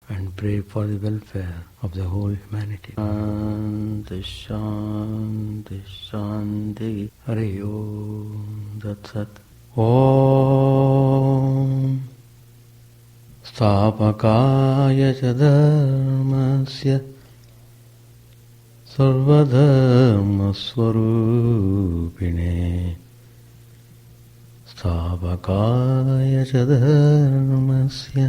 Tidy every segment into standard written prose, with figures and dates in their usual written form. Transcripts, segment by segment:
and pray for the welfare of the whole humanity. Shanti, Shanti, Shanti, Hari Om, Tat Sat. Om Stapakaya cha dharmasya sarvadharma swarupine Stapakaya cha dharmasya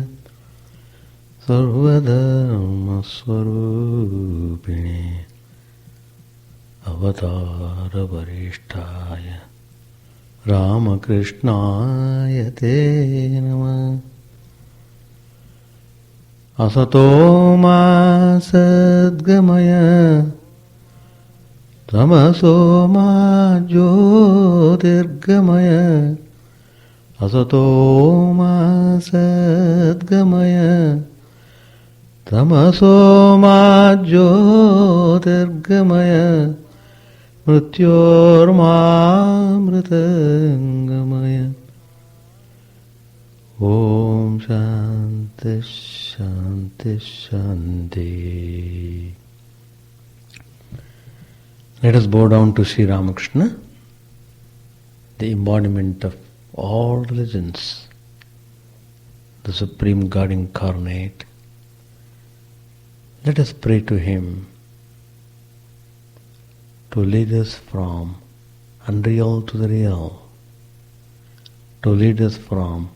sarvadharma swarupine avatara varishtaya Ramakrishnaya te namah. Asato ma sadgamaya tamaso ma jyotirgamaya. Asato ma sadgamaya tamaso ma jyotirgamaya. Mrityormamritangamaya. Om Shanti Shanti Shanti. Let us bow down to Sri Ramakrishna, the embodiment of all religions, the Supreme God Incarnate. Let us pray to Him to lead us from unreal to the real, to lead us from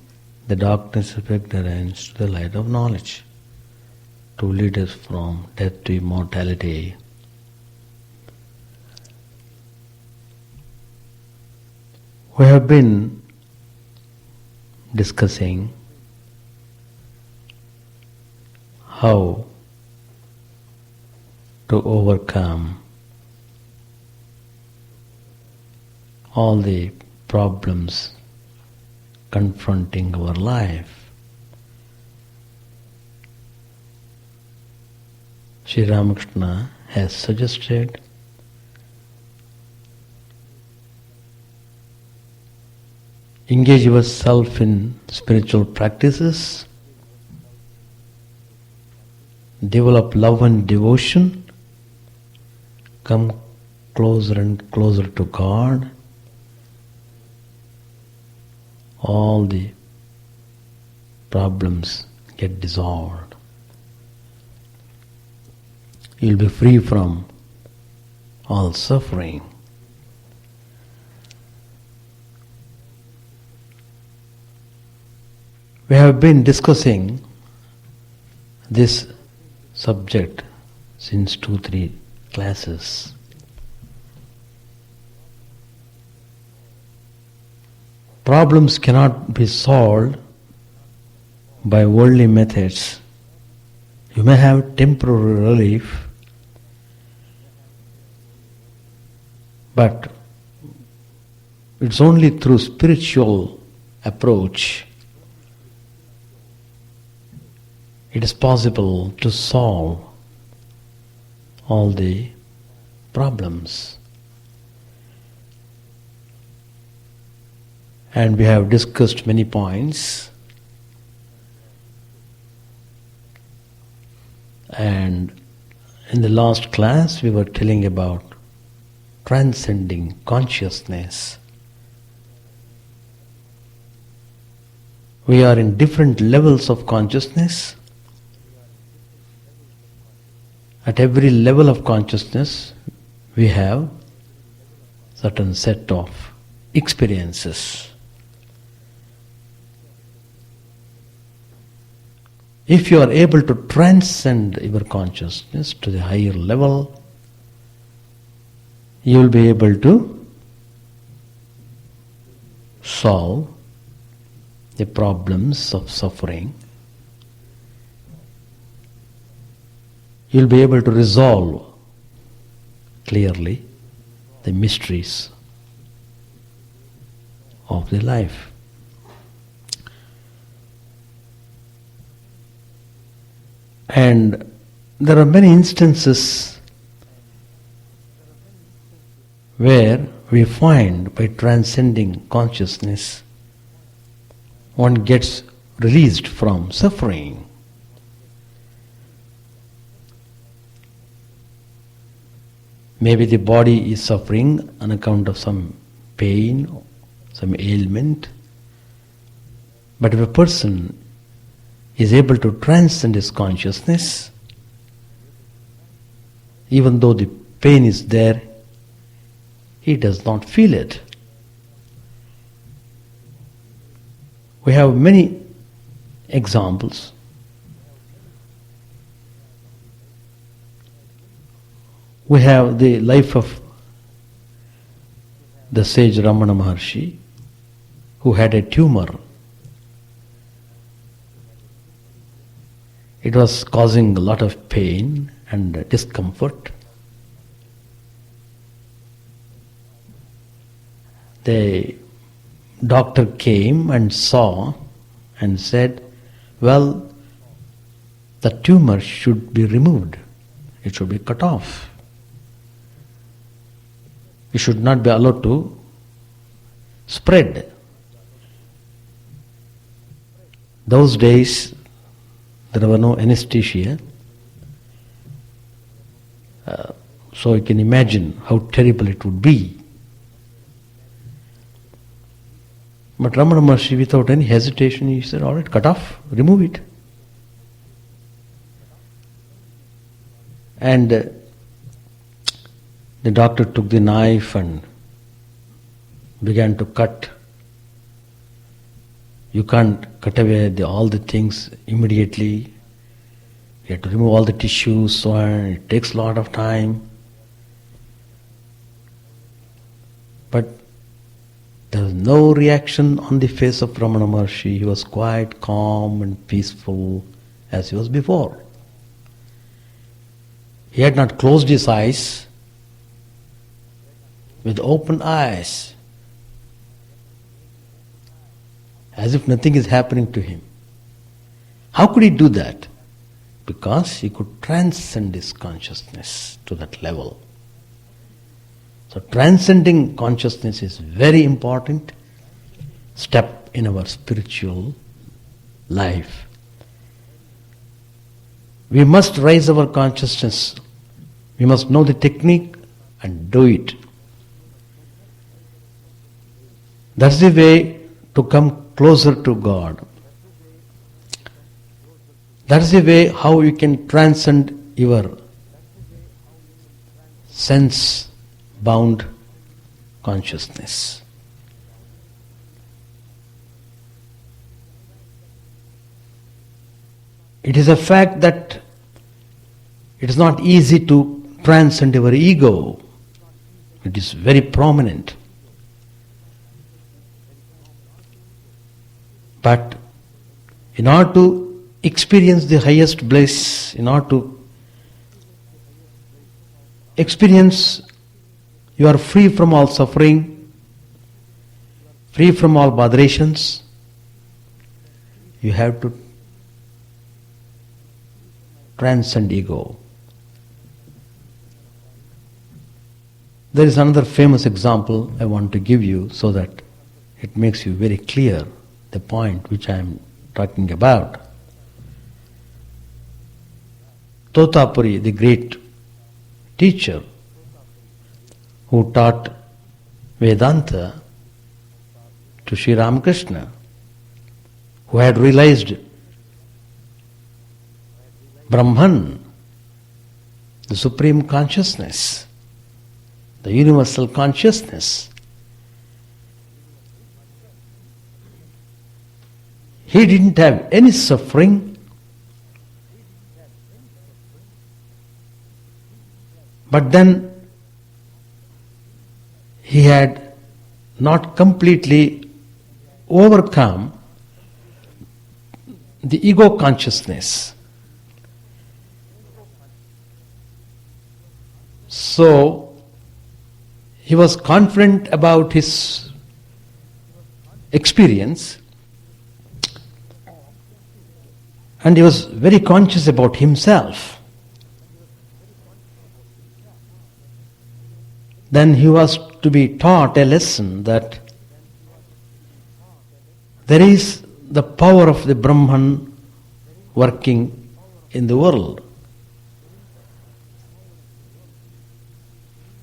the darkness of ignorance to the light of knowledge, to lead us from death to immortality. We have been discussing how to overcome all the problems confronting our life. Sri Ramakrishna has suggested engage yourself in spiritual practices, develop love and devotion, come closer and closer to God. All the problems get dissolved. You'll be free from all suffering. We have been discussing this subject since 2-3 classes. Problems cannot be solved by worldly methods. You may have temporary relief, but it's only through spiritual approach it is possible to solve all the problems. And we have discussed many points, and in the last class we were telling about transcending consciousness. We are in different levels of consciousness. At every level of consciousness we have certain set of experiences. If you are able to transcend your consciousness to the higher level, you will be able to solve the problems of suffering. You will be able to resolve clearly the mysteries of the life. And there are many instances where we find by transcending consciousness one gets released from suffering. Maybe the body is suffering on account of some pain, some ailment. But if a person is able to transcend his consciousness, even though the pain is there, he does not feel it. We have many examples. We have the life of the sage Ramana Maharshi, who had a tumor. It was causing a lot of pain and discomfort. The doctor came and saw and said, well, the tumor should be removed. It should be cut off. It should not be allowed to spread. Those days, there were no anesthesia. So you can imagine how terrible it would be. But Ramana Maharshi, without any hesitation, he said, all right, cut off, remove it. And the doctor took the knife and began to cut. You can't cut away all the things immediately. You have to remove all the tissues, so on. It takes a lot of time. But there was no reaction on the face of Ramana Maharshi. He was quite calm and peaceful as he was before. He had not closed his eyes. With open eyes, as if nothing is happening to him. How could he do that? Because he could transcend his consciousness to that level. So transcending consciousness is very important step in our spiritual life. We must raise our consciousness. We must know the technique and do it. That's the way to come closer to God. That's the way how you can transcend your sense-bound consciousness. It is a fact that it is not easy to transcend our ego. It is very prominent. But in order to experience the highest bliss, in order to experience you are free from all suffering, free from all botherations, you have to transcend ego. There is another famous example I want to give you so that it makes you very clear the point which I am talking about. Totapuri, the great teacher who taught Vedanta to Sri Ramakrishna, who had realized Brahman, the supreme consciousness, the universal consciousness. He didn't have any suffering, but then he had not completely overcome the ego consciousness. So he was confident about his experience, and he was very conscious about himself. Then he was to be taught a lesson that there is the power of the Brahman working in the world.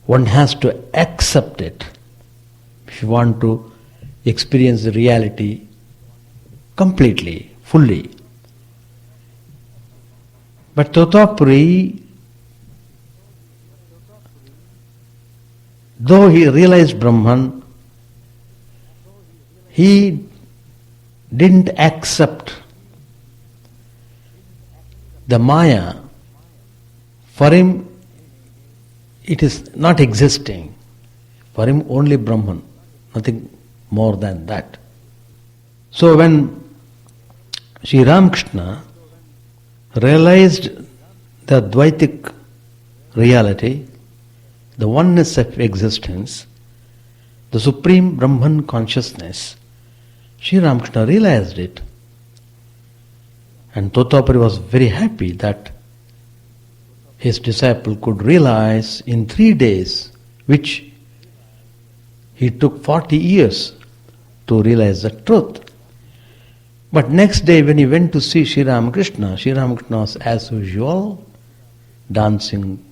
one has to accept it if you want to experience the reality completely, fully. But Totapuri, though he realized Brahman, he didn't accept the Maya. For him, it is not existing. For him, only Brahman, nothing more than that. So when Sri Ramakrishna realized the Advaitic reality, the oneness of existence, the supreme Brahman consciousness, Sri Ramakrishna realized it. And Totapuri was very happy that his disciple could realize in 3 days, which he took 40 years to realize the truth. But next day when he went to see Sri Ramakrishna was as usual, dancing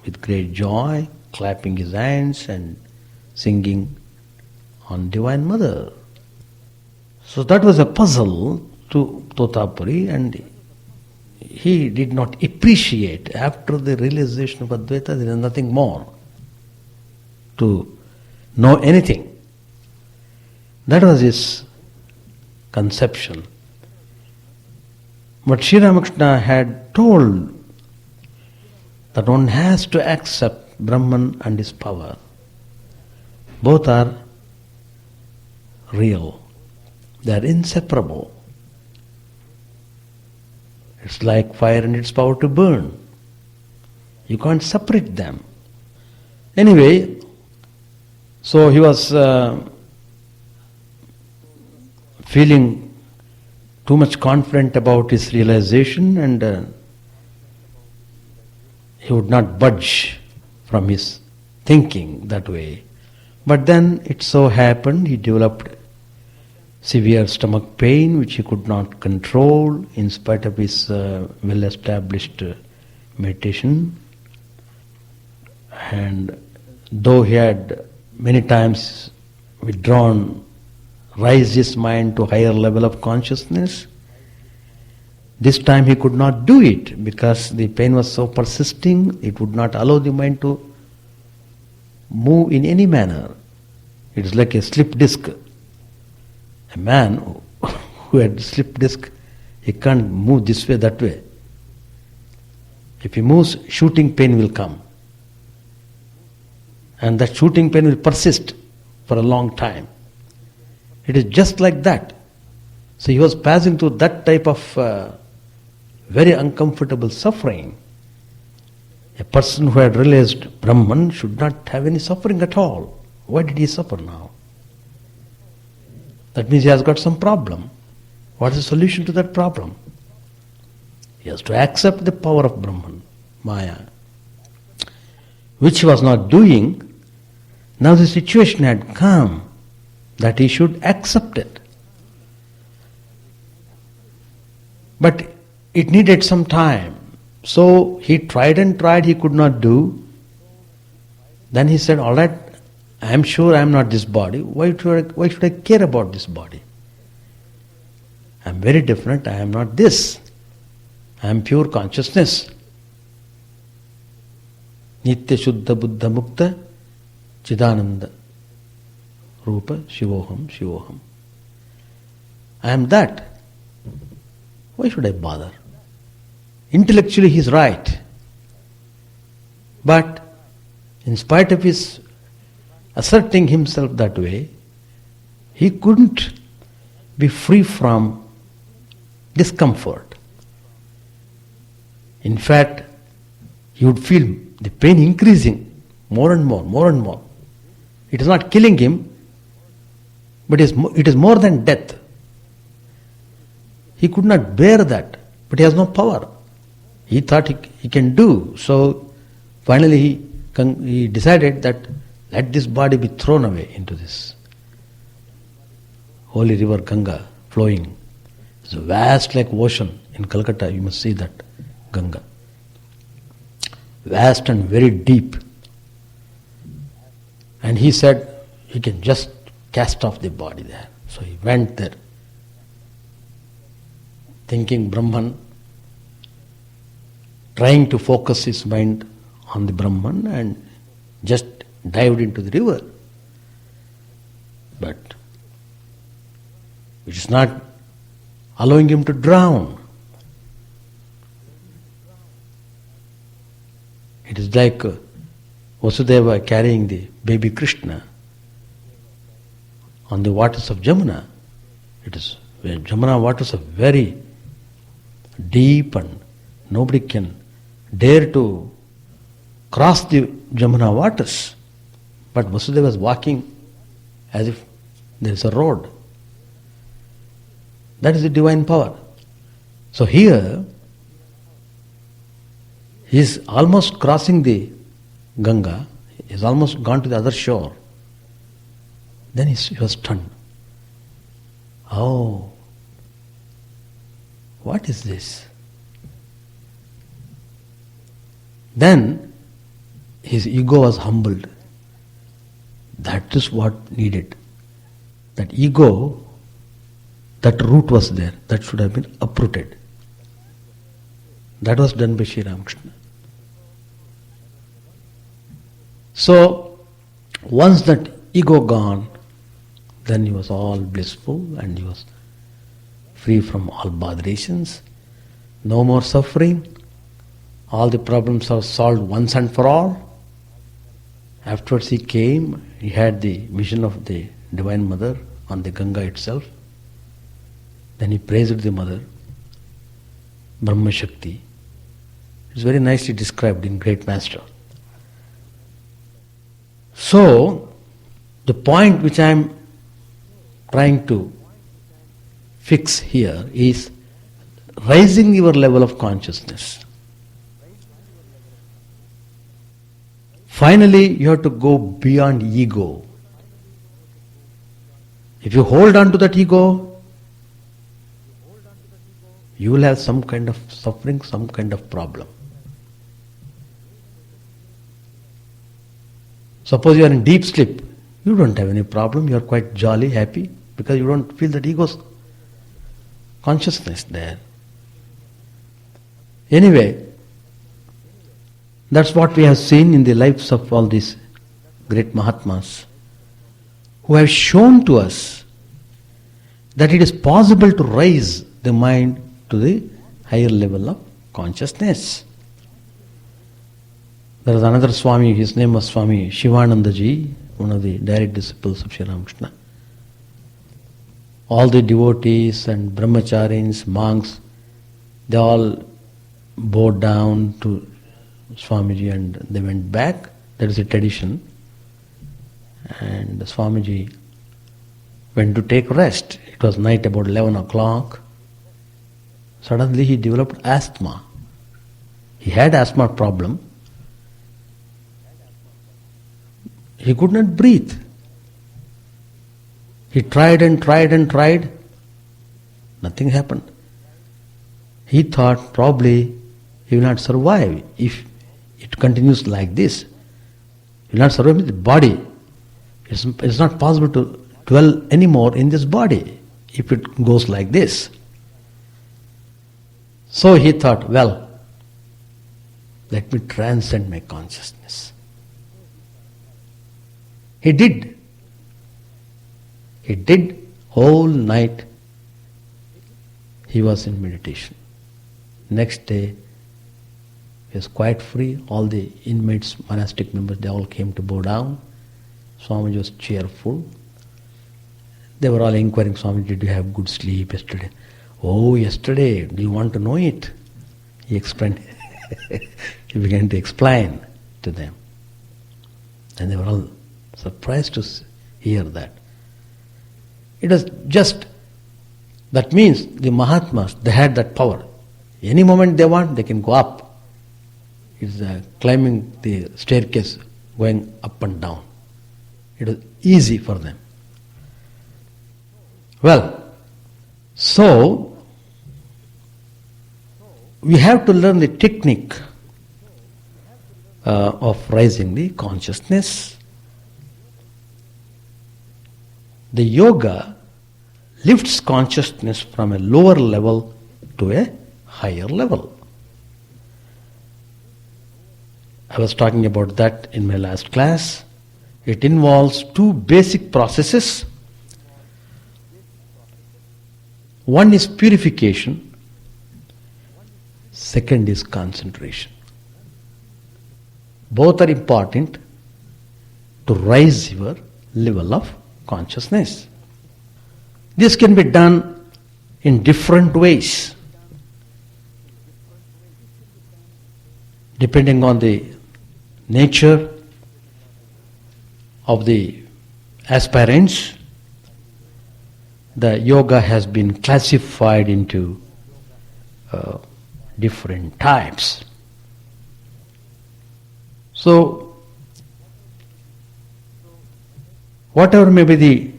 with great joy, clapping his hands and singing on Divine Mother. So that was a puzzle to Totapuri, and he did not appreciate. After the realization of Advaita, there is nothing more to know anything. That was his conception. But Sri Ramakrishna had told that one has to accept Brahman and his power. Both are real. They are inseparable. It's like fire and its power to burn. You can't separate them. Anyway, so he was feeling too much confident about his realization, and he would not budge from his thinking that way. But then it so happened he developed severe stomach pain which he could not control in spite of his well-established meditation. And though he had many times raised his mind to higher level of consciousness, this time he could not do it because the pain was so persisting, it would not allow the mind to move in any manner. It is like a slip disc. A man who had slip disc, he can't move this way, that way. If he moves, shooting pain will come. And that shooting pain will persist for a long time. It is just like that. So he was passing through that type of very uncomfortable suffering. A person who had realized Brahman should not have any suffering at all. Why did he suffer now? That means he has got some problem. What is the solution to that problem? He has to accept the power of Brahman, Maya, which he was not doing. Now the situation had come that he should accept it. But it needed some time. So he tried and tried, he could not do. Then he said, all right, I am sure I am not this body. Why should I care about this body? I am very different. I am not this. I am pure consciousness. Nitya Shuddha Buddha Mukta Chidananda Rupa Shivoham Shivoham. I am that. Why should I bother? Intellectually he is right. But in spite of his asserting himself that way, he couldn't be free from discomfort. In fact, he would feel the pain increasing more and more, more and more. It is not killing him, but it is more than death. He could not bear that, but he has no power. He thought he can do. So finally he decided that let this body be thrown away into this holy river Ganga flowing. It's vast like ocean. In Calcutta you must see that Ganga. Vast and very deep. And he said, he can just cast off the body there. So he went there, thinking Brahman, trying to focus his mind on the Brahman, and just dived into the river. But it is not allowing him to drown. It is like Vasudeva carrying the baby Krishna on the waters of Jamuna. Jamuna waters are very deep and nobody can dare to cross the Jamuna waters. But Vasudeva is walking as if there is a road. That is the divine power. So here, he is almost crossing the Ganga, he has almost gone to the other shore. Then he was stunned. Oh, what is this? Then his ego was humbled. That is what needed. That ego, that root was there, that should have been uprooted. That was done by Sri Ramakrishna. So, once that ego gone, then he was all blissful and he was free from all botherations, no more suffering, all the problems are solved once and for all. Afterwards he came, he had the vision of the Divine Mother on the Ganga itself. Then he praised the Mother, Brahma Shakti. It's very nicely described in Great Master. So, the point which I am trying to fix here is raising your level of consciousness. Finally, you have to go beyond ego. If you hold on to that ego, you will have some kind of suffering, some kind of problem. Suppose you are in deep sleep, you don't have any problem, you are quite jolly, happy, because you don't feel that ego's consciousness there. Anyway, that's what we have seen in the lives of all these great Mahatmas, who have shown to us that it is possible to raise the mind to the higher level of consciousness. There was another Swami, his name was Swami Chidananda Ji, one of the direct disciples of Sri Ramakrishna. All the devotees and brahmacharis, monks, they all bowed down to Swamiji and they went back. That is a tradition. And Swamiji went to take rest. It was night about 11 o'clock. Suddenly he developed asthma. He had asthma problem. He could not breathe. He tried and tried and tried. Nothing happened. He thought probably he will not survive if it continues like this. He will not survive with the body. It's not possible to dwell anymore in this body if it goes like this. So he thought, well, let me transcend my consciousness. He did. He did whole night. He was in meditation. Next day, he was quite free. All the inmates, monastic members, they all came to bow down. Swamiji was cheerful. They were all inquiring, Swamiji, did you have good sleep yesterday? Oh, yesterday, do you want to know it? He explained. He began to explain to them. And they were all surprised to hear that. It was just, that means the Mahatmas, they had that power. Any moment they want, they can go up. It's climbing the staircase, going up and down. It was easy for them. Well, so we have to learn the technique of raising the consciousness. The yoga lifts consciousness from a lower level to a higher level. I was talking about that in my last class. It involves two basic processes. One is purification, second is concentration. Both are important to raise your level of consciousness. This can be done in different ways, depending on the nature of the aspirants. The yoga has been classified into different types. So, whatever may be the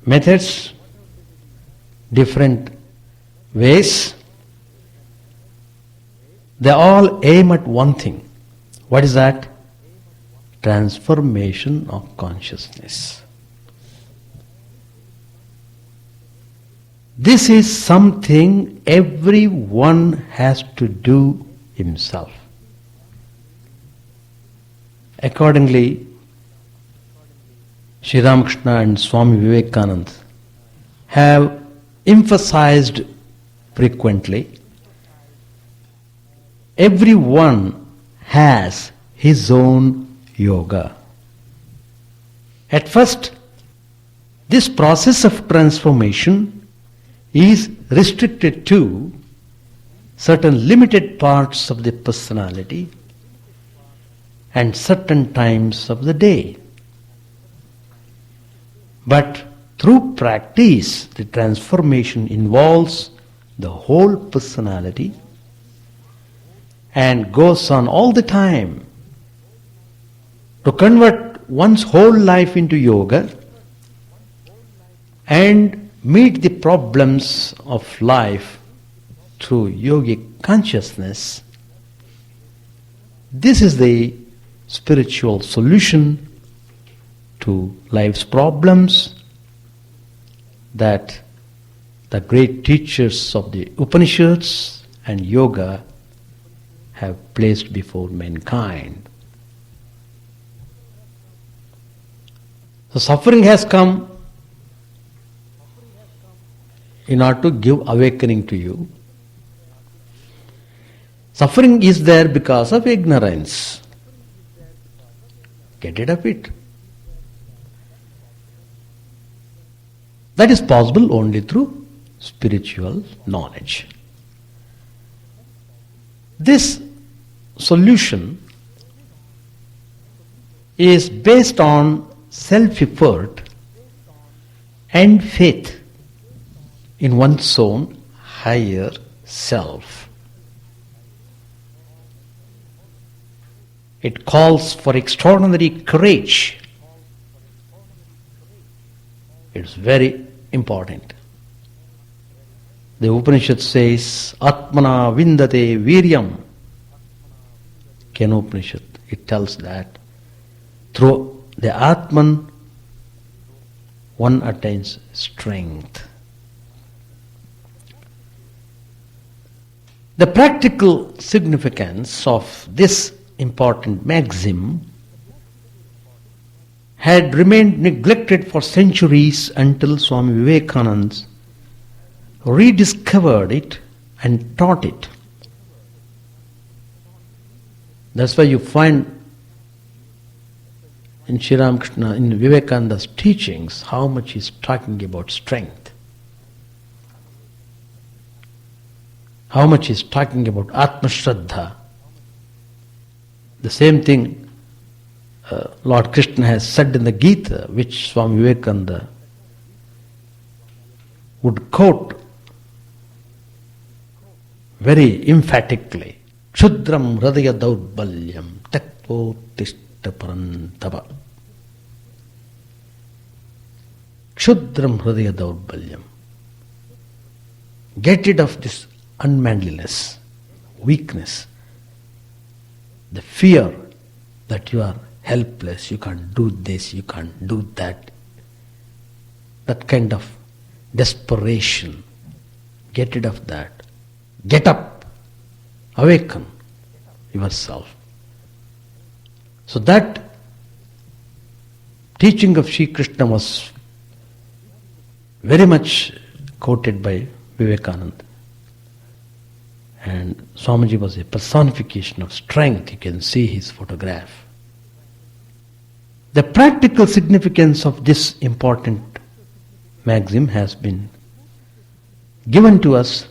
methods, different ways, they all aim at one thing. What is that? Transformation of consciousness. This is something everyone has to do himself. Accordingly, Sri Ramakrishna and Swami Vivekananda have emphasized frequently, everyone has his own yoga. At first, this process of transformation is restricted to certain limited parts of the personality and certain times of the day. But through practice, the transformation involves the whole personality and goes on all the time. To convert one's whole life into yoga and meet the problems of life through yogic consciousness, this is the spiritual solution to life's problems that the great teachers of the Upanishads and yoga have placed before mankind. So suffering has come in order to give awakening to you. Suffering is there because of ignorance. Get rid of it. That is possible only through spiritual knowledge. This solution is based on self-effort and faith in one's own higher self. It calls for extraordinary courage. It's very important. The Upanishad says, Atmana vindate viryam. Upanishad, it tells that through the Atman one attains strength. The practical significance of this important maxim had remained neglected for centuries until Swami Vivekananda rediscovered it and taught it. That's why you find in Sri Ramakrishna, in Vivekananda's teachings, how much he's talking about strength. How much he's talking about Atma Shraddha. The same thing Lord Krishna has said in the Gita, which Swami Vivekananda would quote very emphatically. Kshudram hridaya daurbalyam taktvottishta parantapa. Kshudram hridaya daurbalyam. Get rid of this unmanliness, weakness, the fear that you are helpless, you can't do this, you can't do that. that kind of desperation. Get rid of that. Get up. Awaken yourself. So that teaching of Sri Krishna was very much quoted by Vivekananda. And Swamiji was a personification of strength. You can see his photograph. The practical significance of this important maxim has been given to us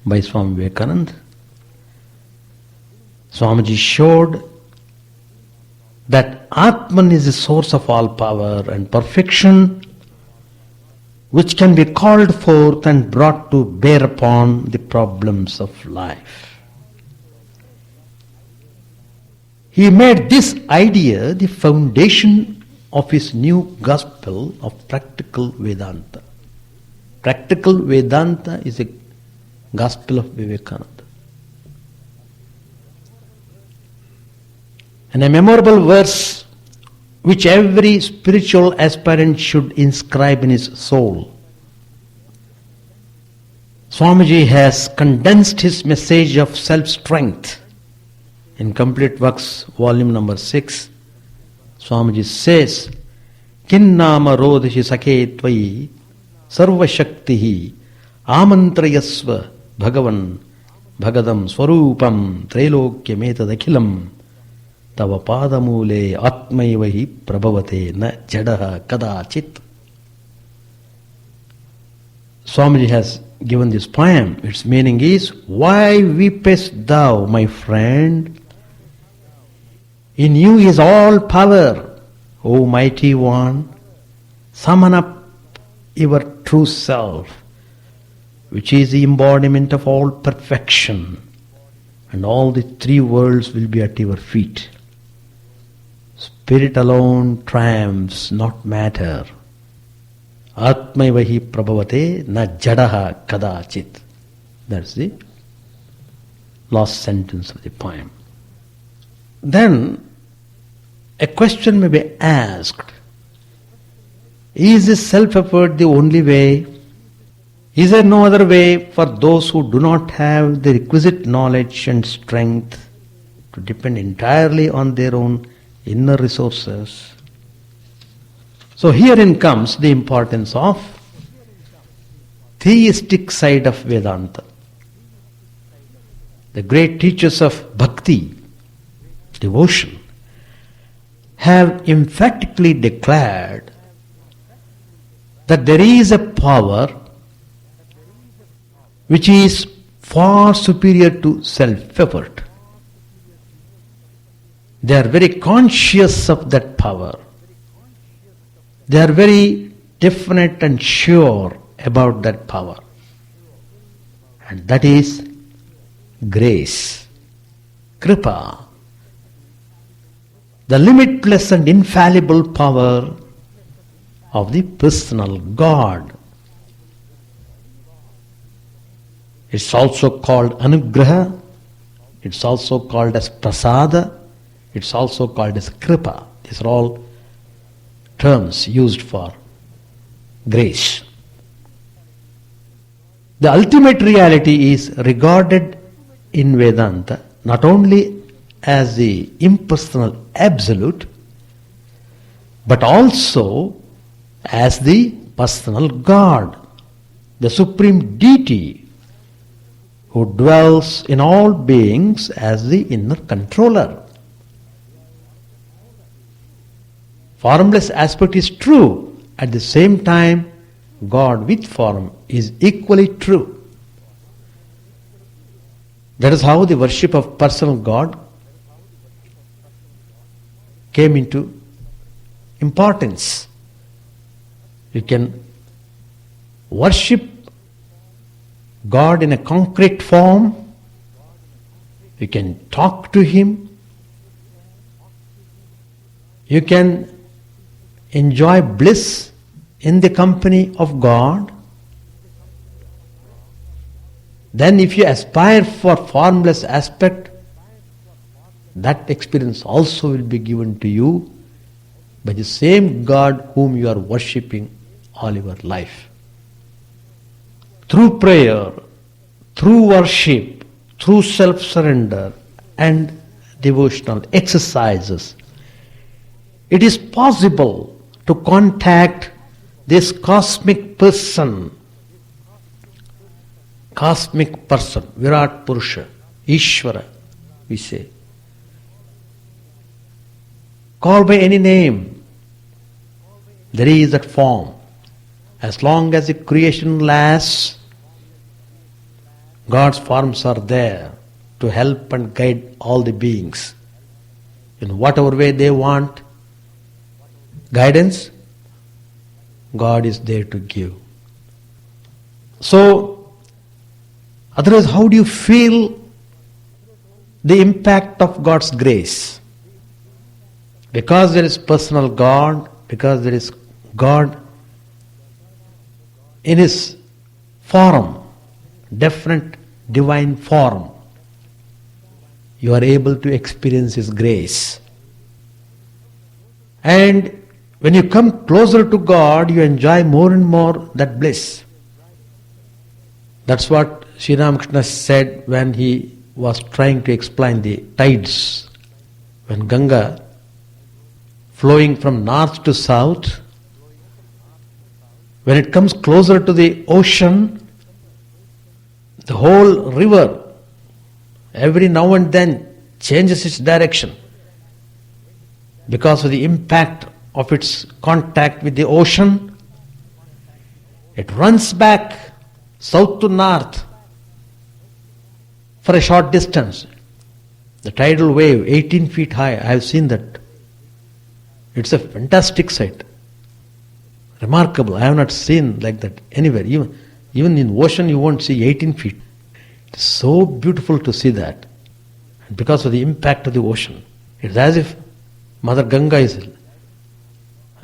by Swami Vivekananda. Swamiji showed that Atman is the source of all power and perfection, which can be called forth and brought to bear upon the problems of life. He made this idea the foundation of his new gospel of practical Vedanta. Practical Vedanta is a gospel of Vivekananda. And a memorable verse which every spiritual aspirant should inscribe in his soul. Swamiji has condensed his message of self-strength in Complete Works, volume number 6. Swamiji says, Kinnama rodhi sakhe tvai sarva shaktihi amantrayasva bhagavan bhagadam swarupam trailokya metadakhilam Tava padamule atmaivahi prabhavate na jadaha kadachit. Swamiji has given this poem. Its meaning is, why weepest thou, my friend? In you is all power, O mighty one. Summon up your true self, which is the embodiment of all perfection, and all the three worlds will be at your feet. Spirit alone triumphs, not matter. Atmaivahi prabhavate na jadaha kadachit. That's the last sentence of the poem. Then a question may be asked. Is this self-effort the only way? Is there no other way for those who do not have the requisite knowledge and strength to depend entirely on their own inner resources? So herein comes the importance of theistic side of Vedanta. The great teachers of bhakti, devotion, have emphatically declared that there is a power which is far superior to self-effort. They are very conscious of that power. They are very definite and sure about that power. And that is grace, kripa, the limitless and infallible power of the personal God. It's also called anugraha, it's also called as prasada, it's also called as kripa. These are all terms used for grace. The ultimate reality is regarded in Vedanta not only as the impersonal absolute, but also as the personal God, the supreme deity who dwells in all beings as the inner controller. Formless aspect is true. At the same time, God with form is equally true. That is how the worship of personal God came into importance. You can worship God in a concrete form. You can talk to Him. You can enjoy bliss in the company of God. Then if you aspire for formless aspect, that experience also will be given to you by the same God whom you are worshipping all your life. Through prayer, through worship, through self-surrender and devotional exercises, it is possible to contact this cosmic person, Virat Purusha, Ishvara, we say. Call by any name, there is that form. As long as the creation lasts, God's forms are there to help and guide all the beings in whatever way they want guidance. God is there to give. So, otherwise, how do you feel the impact of God's grace? Because there is personal God, because there is God in His form, different divine form, you are able to experience His grace. And when you come closer to God, you enjoy more and more that bliss. That's what Sri Ramakrishna said when he was trying to explain the tides. When Ganga, flowing from north to south, when it comes closer to the ocean, the whole river, every now and then, changes its direction because of the impact of its contact with the ocean. It runs back south to north for a short distance. The tidal wave, 18 feet high, I have seen that. It's a fantastic sight. Remarkable. I have not seen like that anywhere. Even in ocean you won't see 18 feet. It's so beautiful to see that. And because of the impact of the ocean, it's as if Mother Ganga is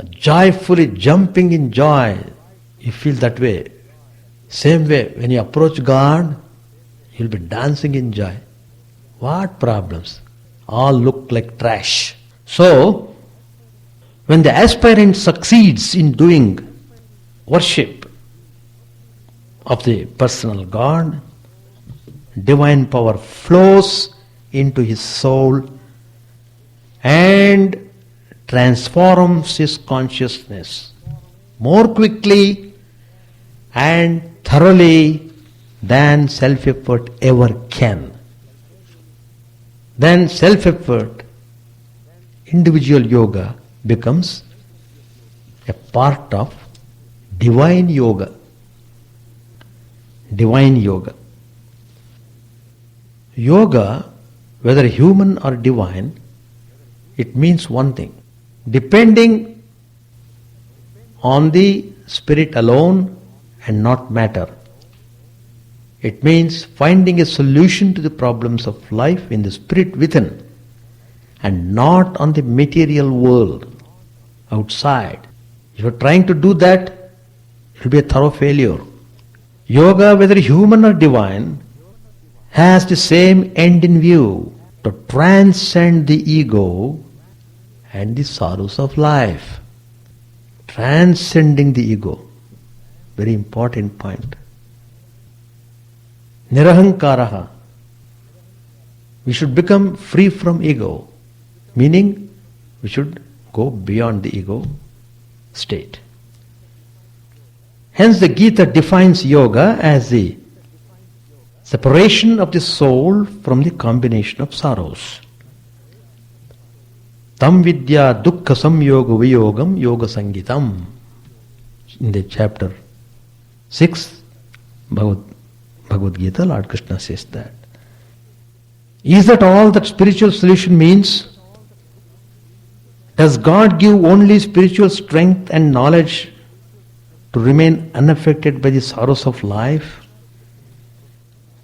joyfully jumping in joy. You feel that way. Same way, when you approach God, you'll be dancing in joy. What problems? All look like trash. So, when the aspirant succeeds in doing worship of the personal God, divine power flows into his soul and transforms his consciousness more quickly and thoroughly than self-effort ever can. Then self-effort, individual yoga, becomes a part of divine yoga. Divine yoga. Yoga, whether human or divine, it means one thing. Depending on the spirit alone and not matter. It means finding a solution to the problems of life in the spirit within and not on the material world outside. If you are trying to do that, it will be a thorough failure. Yoga, whether human or divine, has the same end in view, to transcend the ego and the sorrows of life. Transcending the ego. Very important point. Nirahankaraha. We should become free from ego. Meaning, we should go beyond the ego state. Hence the Gita defines yoga as the separation of the soul from the combination of sorrows. Tam vidya dukkha samyoga viyogam yoga sangitam. In the chapter 6, Bhagavad Gita, Lord Krishna says that. Is that all that spiritual solution means? Does God give only spiritual strength and knowledge to remain unaffected by the sorrows of life?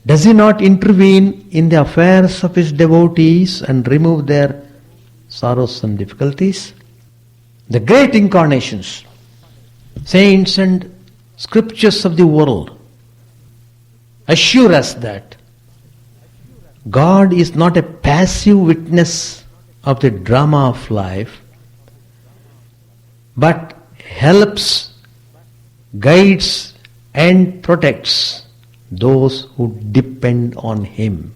Does He not intervene in the affairs of His devotees and remove their sorrows and difficulties? The great incarnations, saints and scriptures of the world assure us that God is not a passive witness of the drama of life, but helps guides and protects those who depend on Him.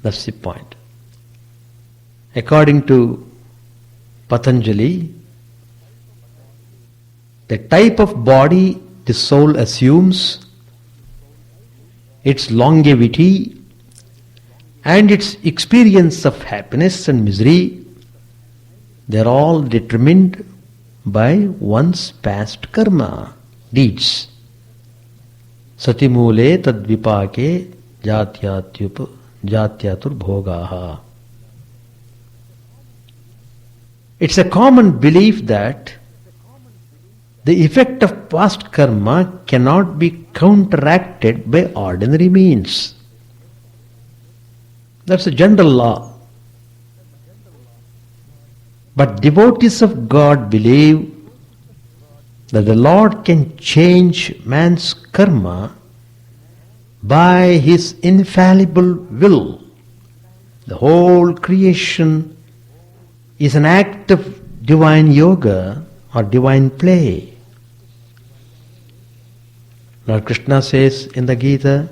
That's the point. According to Patanjali, the type of body the soul assumes, its longevity, and its experience of happiness and misery, they are all determined by one's past karma, deeds. Satimule tadvipake jatyatur bhogaha. It's a common belief that the effect of past karma cannot be counteracted by ordinary means. That's a general law. But devotees of God believe that the Lord can change man's karma by His infallible will. The whole creation is an act of divine yoga or divine play. Lord Krishna says in the Gita,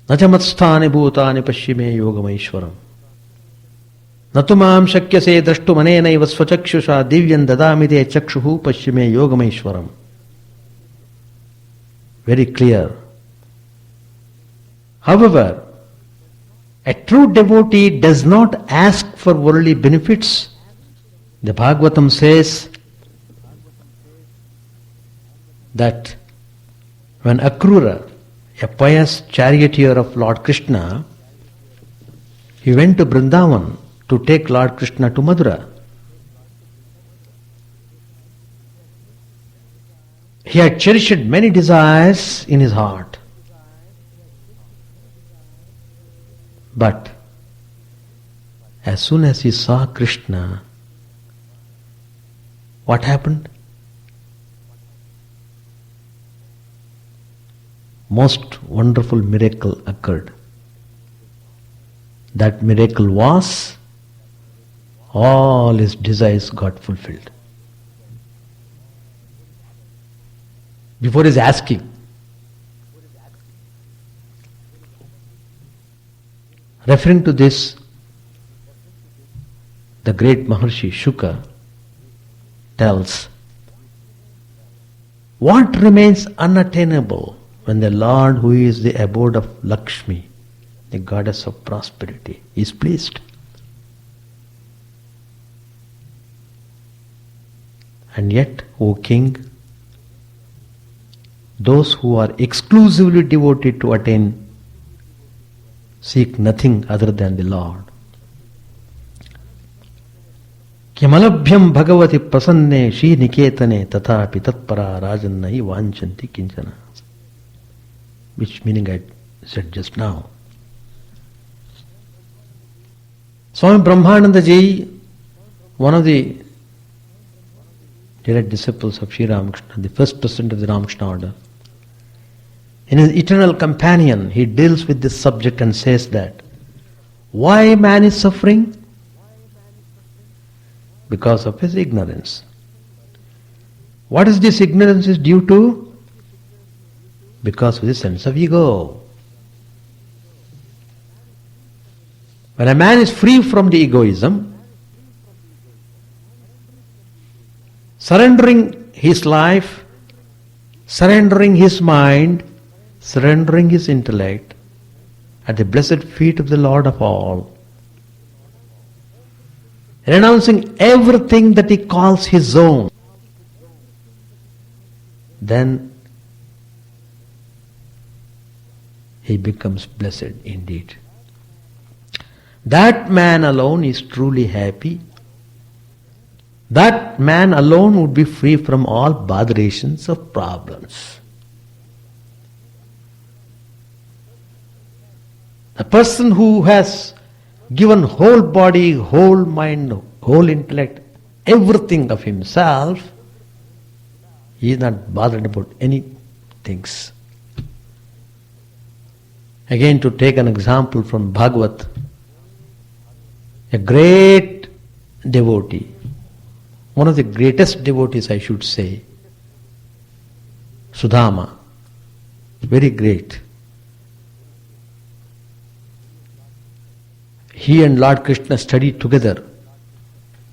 Nachamatstani bhutani pashyame yogameshwaram. Natumam shakyase drashtumanenaiva svachakshusha divyan dadamide chakshuhu pashyame yogameshwaram. Very clear. However, a true devotee does not ask for worldly benefits. The Bhagavatam says that when Akrura, a pious charioteer of Lord Krishna, he went to Vrindavan to take Lord Krishna to Mathura. He had cherished many desires in his heart. But as soon as he saw Krishna, what happened? Most wonderful miracle occurred. That miracle was all his desires got fulfilled. Before his asking. Referring to this, the great Maharshi Shuka tells, what remains unattainable when the Lord, who is the abode of Lakshmi, the goddess of prosperity, is pleased? And yet, O King, those who are exclusively devoted to attain seek nothing other than the Lord. Kimalabhyam bhagavati prasanne shri niketane tathapi tatpara rajannai vanchanti kinchana. Which meaning I said just now. Swami Brahmananda Ji, one of the direct disciples of Sri Ramakrishna, the first president of the Ramakrishna order, in his Eternal Companion, he deals with this subject and says that why man is suffering? Because of his ignorance. What is this ignorance is due to? Because of the sense of ego. When a man is free from the egoism, surrendering his life, surrendering his mind, surrendering his intellect at the blessed feet of the Lord of all, renouncing everything that he calls his own, then he becomes blessed indeed. That man alone is truly happy. That man alone would be free from all botherations of problems. A person who has given whole body, whole mind, whole intellect, everything of himself, he is not bothered about any things. Again, to take an example from Bhagavat, a great devotee, one of the greatest devotees I should say, Sudama, very great. He and Lord Krishna studied together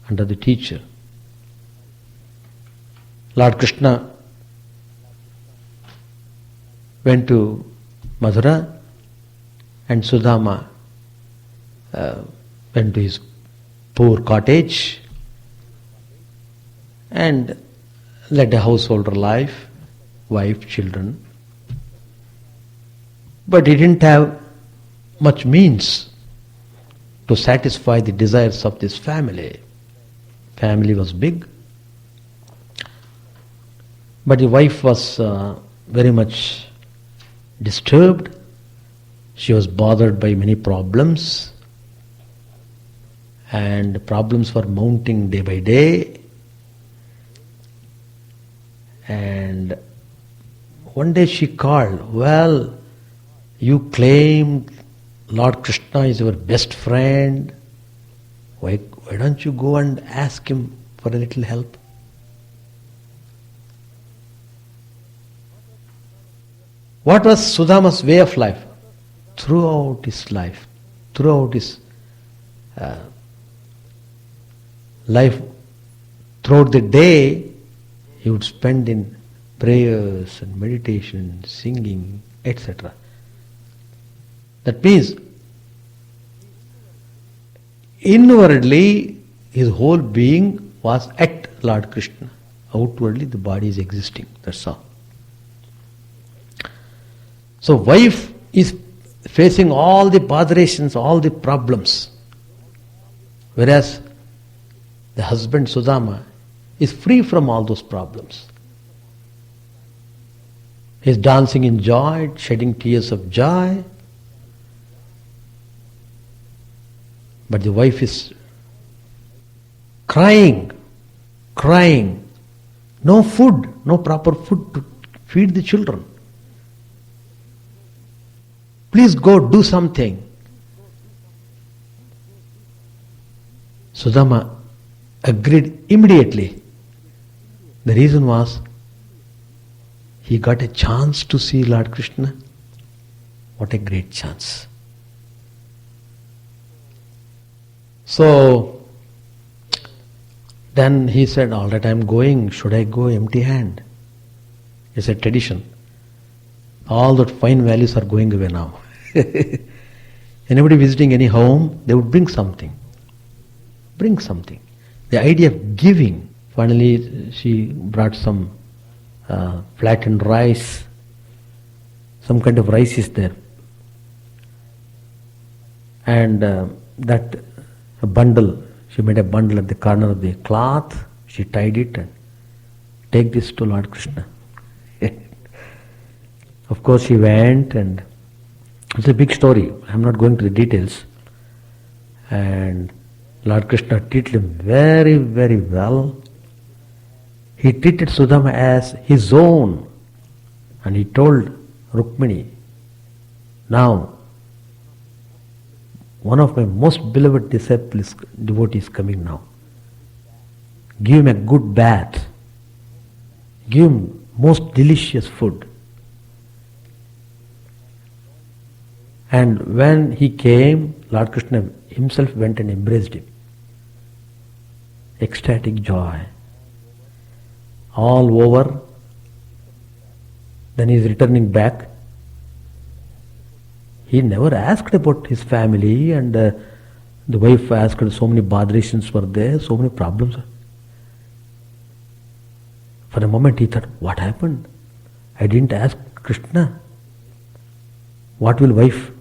under the teacher. Lord Krishna went to Mathura and Sudama went to his poor cottage and led a householder life, wife, children. But he didn't have much means to satisfy the desires of this family. Family was big, but the wife was very much disturbed. She was bothered by many problems, and the problems were mounting day by day. And one day she called, "Well, you claimed Lord Krishna is your best friend. Why don't you go and ask him for a little help?" What was Sudama's way of life? Throughout his life, throughout his life, throughout the day, he would spend in prayers and meditation, singing, etc. That means, inwardly, his whole being was at Lord Krishna. Outwardly, the body is existing, that's all. So, wife is facing all the botherations, all the problems, whereas the husband, Sudama, is free from all those problems. He is dancing in joy, shedding tears of joy. But the wife is crying. No food, no proper food to feed the children. Please go do something. Sudama agreed immediately. The reason was, he got a chance to see Lord Krishna. What a great chance. So, then he said, all right, I am going. Should I go empty hand? It's a tradition. All that fine values are going away now. Anybody visiting any home, they would bring something. Bring something. The idea of giving. Finally, she brought some flattened rice. Some kind of rice is there. And that bundle, she made a bundle at the corner of the cloth. She tied it and take this to Lord Krishna. Of course, she went, and it's a big story. I'm not going to the details. And Lord Krishna treated him very, very well. He treated Sudama as his own. And he told Rukmini, now, one of my most beloved disciples, devotee is coming now. Give him a good bath. Give him most delicious food. And when he came, Lord Krishna himself went and embraced him. Ecstatic joy. All over. Then he is returning back. He never asked about his family, and the wife asked, so many botherations were there, so many problems. For a moment he thought, what happened? I didn't ask Krishna. What will wife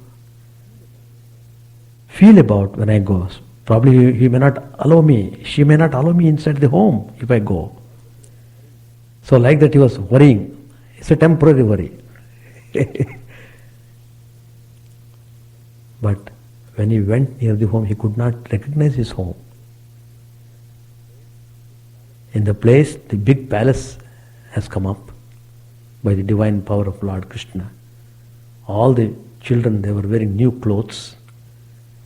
feel about when I go? Probably he may not allow me, she may not allow me inside the home if I go. So like that he was worrying. It's a temporary worry. But when he went near the home, he could not recognize his home. In the place, the big palace has come up by the divine power of Lord Krishna. All the children, they were wearing new clothes.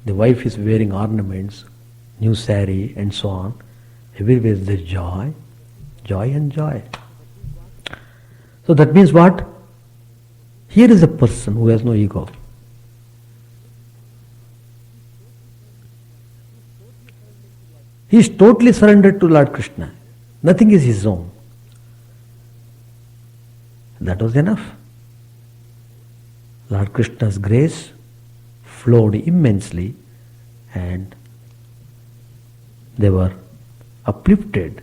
The wife is wearing ornaments, new sari, and so on. Everywhere there is joy, joy and joy. So that means what? Here is a person who has no ego. He is totally surrendered to Lord Krishna. Nothing is his own. That was enough. Lord Krishna's grace flowed immensely and they were uplifted.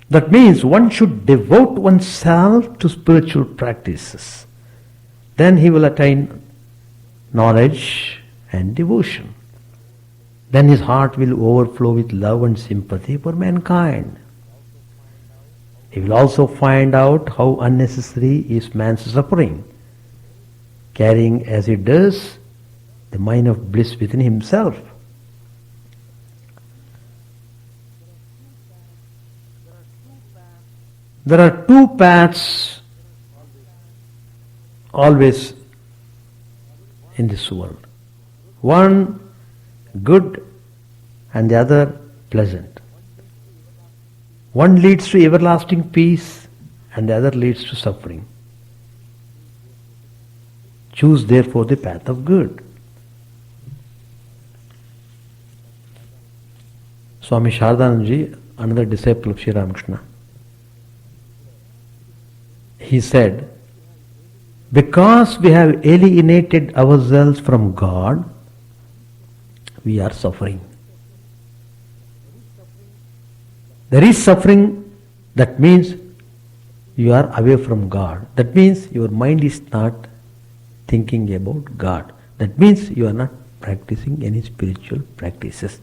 That means one should devote oneself to spiritual practices. Then he will attain knowledge and devotion. Then his heart will overflow with love and sympathy for mankind. He will also find out how unnecessary is man's suffering, carrying as he does the mine of bliss within himself. There are two paths always in this world. One good and the other pleasant. One leads to everlasting peace and the other leads to suffering. Choose therefore the path of good. Swami Chidananda, another disciple of Sri Ramakrishna, he said, because we have alienated ourselves from God, we are suffering. There is suffering, that means you are away from God. That means your mind is not thinking about God. That means you are not practicing any spiritual practices.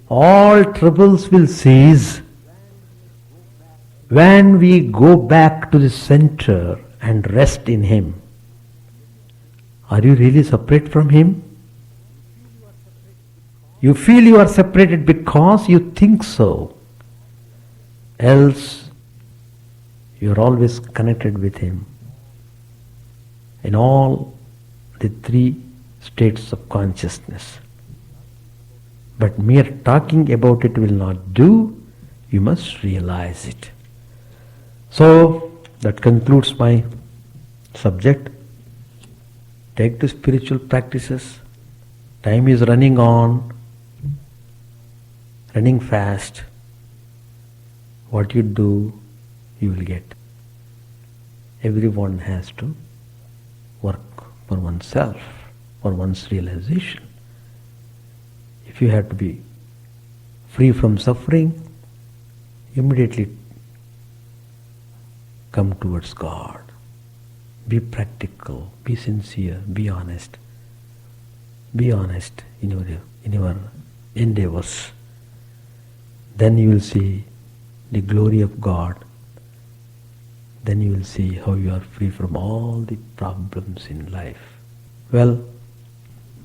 All troubles will cease when we go back to the center and rest in Him. Are you really separate from Him? You feel you are separated because you think so. Else, you are always connected with Him. In all the three states of consciousness. But mere talking about it will not do. You must realize it. So, that concludes my subject. Take to spiritual practices. Time is running on, running fast. What you do, you will get. Everyone has to work for oneself, for one's realization. If you have to be free from suffering, immediately come towards God. Be practical, be sincere, be honest. Be honest in your endeavors. Then you will see the glory of God. Then you will see how you are free from all the problems in life. Well,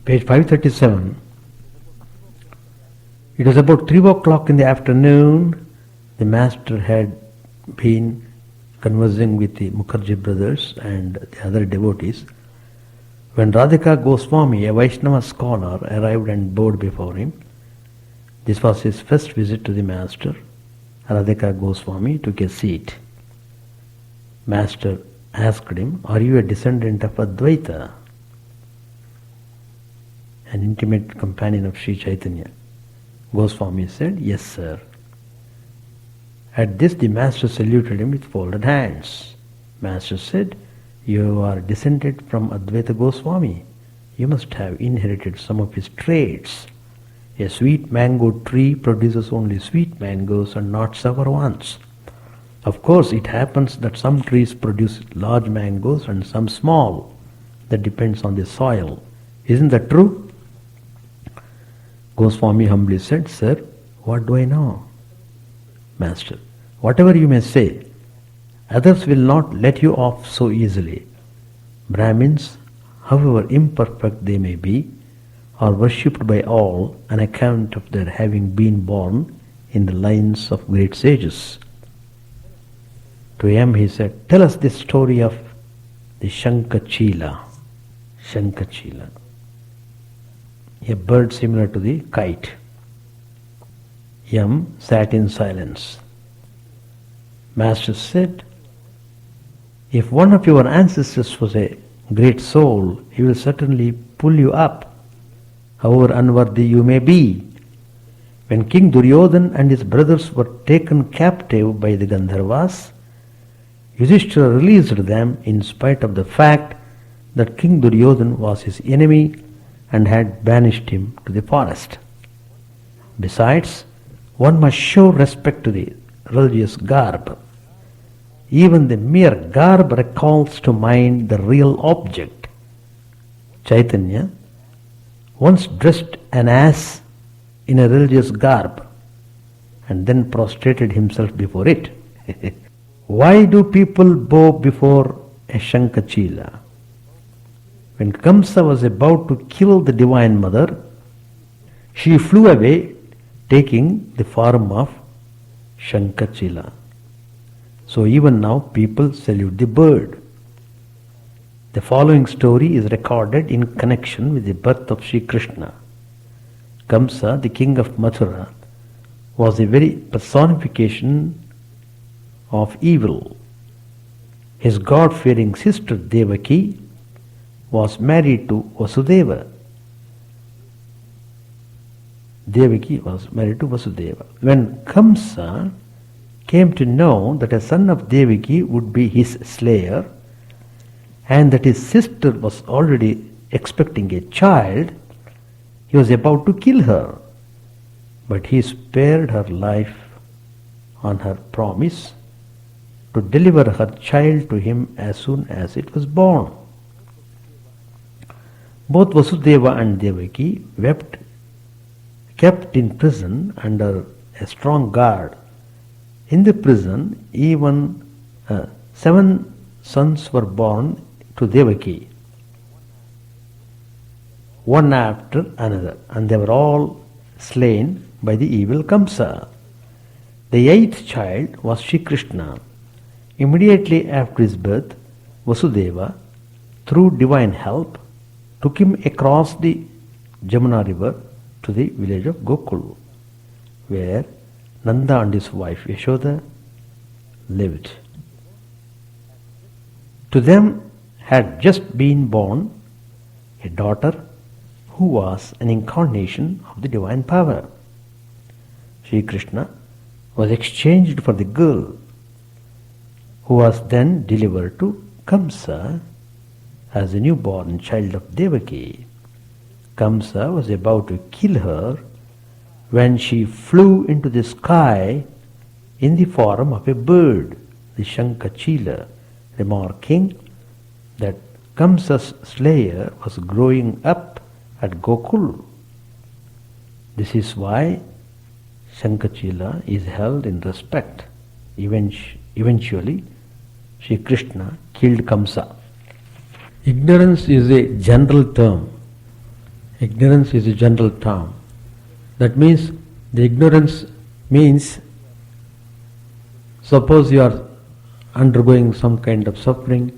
page 537. It was about 3 o'clock in the afternoon. The master had been conversing with the Mukherjee brothers and the other devotees when Radhika Goswami, a Vaishnava scholar, arrived and bowed before him. This was his first visit to the master. Radhika Goswami took a seat. Master asked him, "Are you a descendant of Advaita?" An intimate companion of Sri Chaitanya. Goswami said, "Yes, sir." At this the master saluted him with folded hands. Master said, "You are descended from Advaita Goswami. You must have inherited some of his traits. A sweet mango tree produces only sweet mangoes and not sour ones. Of course, it happens that some trees produce large mangoes and some small. That depends on the soil. Isn't that true?" Goswami humbly said, "Sir, what do I know?" Master, "Whatever you may say, others will not let you off so easily. Brahmins, however imperfect they may be, are worshipped by all on account of their having been born in the lines of great sages." To him he said, "Tell us the story of the Shankachila." Shankachila, a bird similar to the kite. Yam sat in silence. Master said, if one of your ancestors was a great soul, he will certainly pull you up, however unworthy you may be. When King Duryodhan and his brothers were taken captive by the Gandharvas, Yudhishthira released them in spite of the fact that King Duryodhan was his enemy and had banished him to the forest. Besides, one must show respect to the religious garb. Even the mere garb recalls to mind the real object. Chaitanya once dressed an ass in a religious garb and then prostrated himself before it. Why do people bow before a Shankachila? When Kamsa was about to kill the Divine Mother, she flew away taking the form of Shankachila. So even now people salute the bird. The following story is recorded in connection with the birth of Sri Krishna. Kamsa, the king of Mathura, was the very personification of evil. His God-fearing sister Devaki was married to Vasudeva. Devaki was married to Vasudeva. When Kamsa came to know that a son of Devaki would be his slayer and that his sister was already expecting a child, he was about to kill her. But he spared her life on her promise to deliver her child to him as soon as it was born. Both Vasudeva and Devaki kept in prison under a strong guard. In the prison, even 7 sons were born to Devaki, one after another, and they were all slain by the evil Kamsa. The 8th child was Sri Krishna. Immediately after his birth, Vasudeva, through divine help, took him across the Jamuna river to the village of Gokul, where Nanda and his wife Yashoda lived. To them had just been born a daughter who was an incarnation of the divine power. Sri Krishna was exchanged for the girl, who was then delivered to Kamsa as a newborn child of Devaki. Kamsa was about to kill her when she flew into the sky in the form of a bird, the Shankachila, remarking that Kamsa's slayer was growing up at Gokul. This is why Shankachila is held in respect. Eventually, Sri Krishna killed Kamsa. Ignorance is a general term. Ignorance is a general term. That means the ignorance means, suppose you are undergoing some kind of suffering.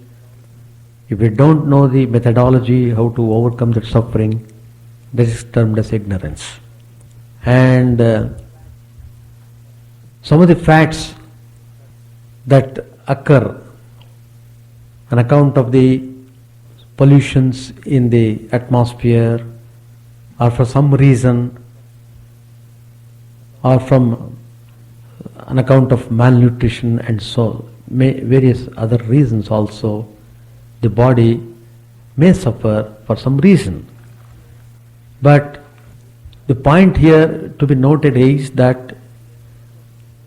If you don't know the methodology how to overcome that suffering, that is termed as ignorance. And some of the facts that occur on account of the pollutions in the atmosphere, or for some reason, or from on account of malnutrition and so various other reasons also, the body may suffer for some reason. But the point here to be noted is that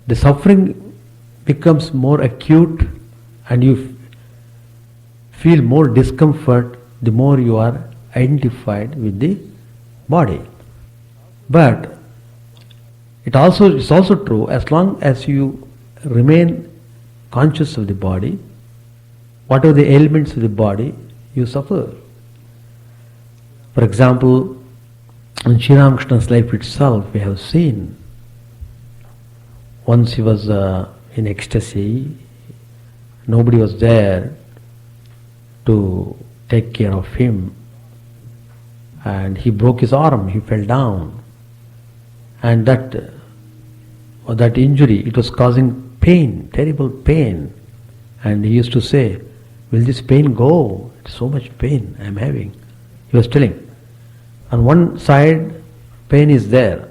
the suffering becomes more acute and you feel more discomfort the more you are identified with the body. But it's also true, as long as you remain conscious of the body, whatever the ailments of the body, you suffer. For example, in Sri Ramakrishna's life itself, we have seen once he was in ecstasy, nobody was there to take care of him, and he broke his arm, he fell down, and that or that injury, it was causing pain, terrible pain. And he used to say, will this pain go? It's so much pain I am having. He was telling. On one side, pain is there.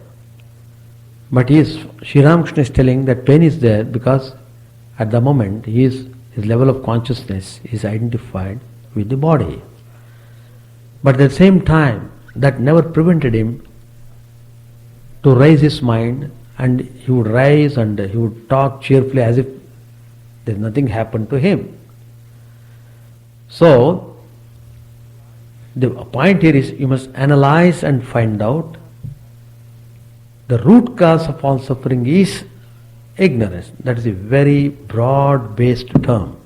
But Sri Ramakrishna is telling that pain is there because at the moment his level of consciousness is identified with the body. But at the same time, that never prevented him to raise his mind, and he would rise and he would talk cheerfully as if there's nothing happened to him. So, the point here is you must analyze and find out the root cause of all suffering is ignorance. That is a very broad-based term.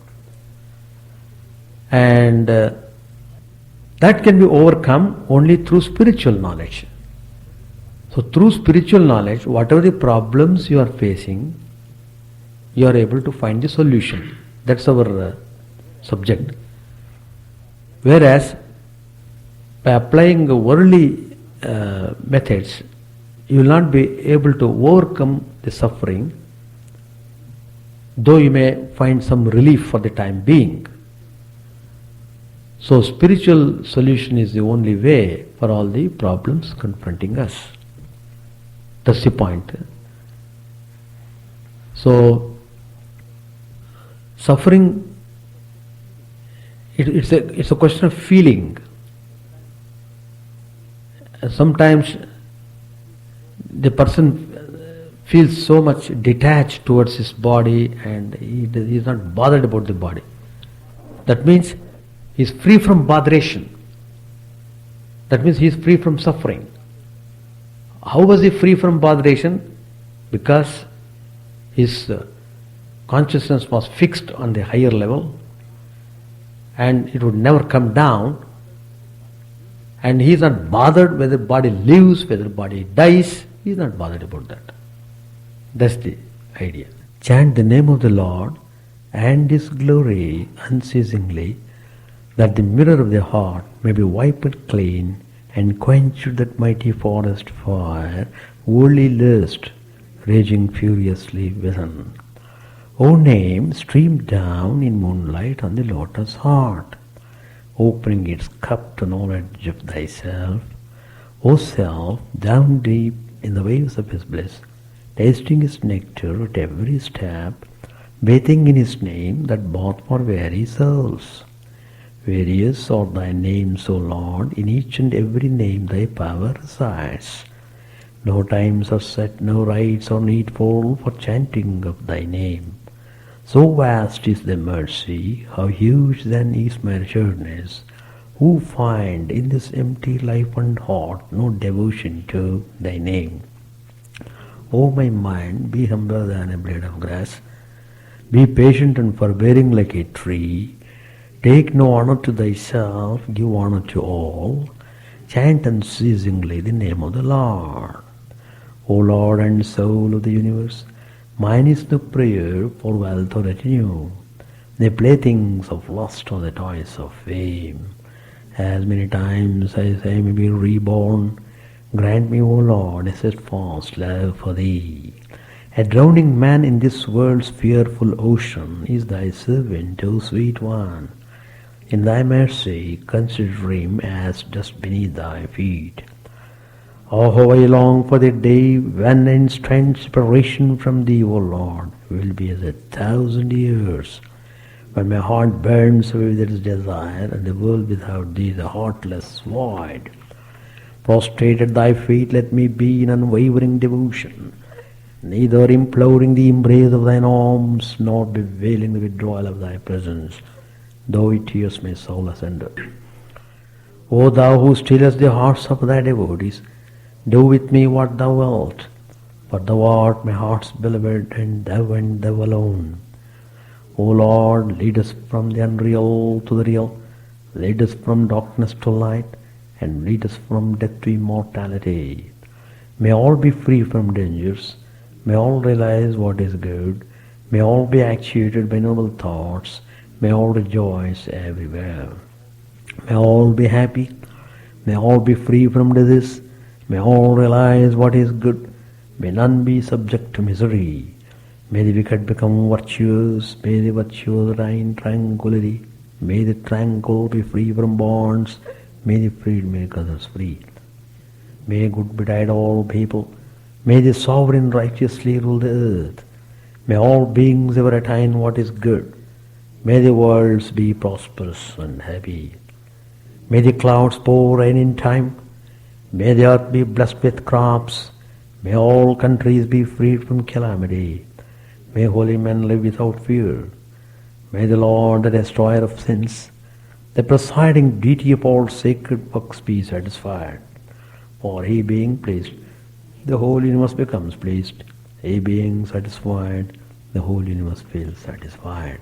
And that can be overcome only through spiritual knowledge. So through spiritual knowledge, whatever the problems you are facing, you are able to find the solution. That's our subject. Whereas by applying worldly methods, you will not be able to overcome the suffering, though you may find some relief for the time being. So spiritual solution is the only way for all the problems confronting us. That's the point. So suffering, it's a question of feeling. Sometimes the person feels so much detached towards his body and he is not bothered about the body. That means he is free from botheration. That means he is free from suffering. How was he free from botheration? Because his consciousness was fixed on the higher level and it would never come down, and he is not bothered whether body lives, whether body dies. He is not bothered about that. That's the idea. Chant the name of the Lord and His glory unceasingly, that the mirror of the heart may be wiped clean and quench that mighty forest fire, worldly lust raging furiously within. O name, stream down in moonlight on the lotus heart, opening its cup to knowledge of thyself. O self, down deep in the waves of His bliss, tasting His nectar at every step, bathing in His name that bought for weary souls. Various are thy names, O Lord, in each and every name thy power resides. No times are set, no rites are needful for chanting of thy name. So vast is thy mercy, how huge then is my assuredness, who find in this empty life and heart no devotion to thy name. O my mind, be humbler than a blade of grass, be patient and forbearing like a tree, take no honor to thyself, give honor to all, chant unceasingly the name of the Lord. O Lord and soul of the universe, mine is the prayer for wealth or retinue, the playthings of lust or the toys of fame. As many times as I may be reborn, grant me, O Lord, a steadfast love for Thee. A drowning man in this world's fearful ocean is Thy servant, O sweet one. In Thy mercy, consider him as dust beneath Thy feet. Oh, how I long for the day when instant separation from Thee, O Lord, will be as 1,000 years, when my heart burns away with its desire, and the world without Thee is a heartless void. Prostrate at Thy feet, let me be in unwavering devotion, neither imploring the embrace of Thine arms, nor bewailing the withdrawal of Thy presence, though it tears my soul asunder. O Thou who stillest the hearts of Thy devotees, do with me what Thou wilt, for Thou art my heart's beloved, and Thou alone. O Lord, lead us from the unreal to the real, lead us from darkness to light, and lead us from death to immortality. May all be free from dangers, may all realize what is good, may all be actuated by noble thoughts, may all rejoice everywhere. May all be happy, may all be free from disease, may all realize what is good, May none be subject to misery. May the wicked become virtuous. May the virtuous reign tranquility. May the tranquil be free from bonds. May the freed make others free. May good betide all people. May the sovereign righteously rule the earth. May all beings ever attain what is good. May the worlds be prosperous and happy. May the clouds pour rain in time. May the earth be blessed with crops. May all countries be freed from calamity. May holy men live without fear. May the Lord, the destroyer of sins, the presiding deity of all sacred works, be satisfied. For he being pleased, the whole universe becomes pleased. He being satisfied, the whole universe feels satisfied.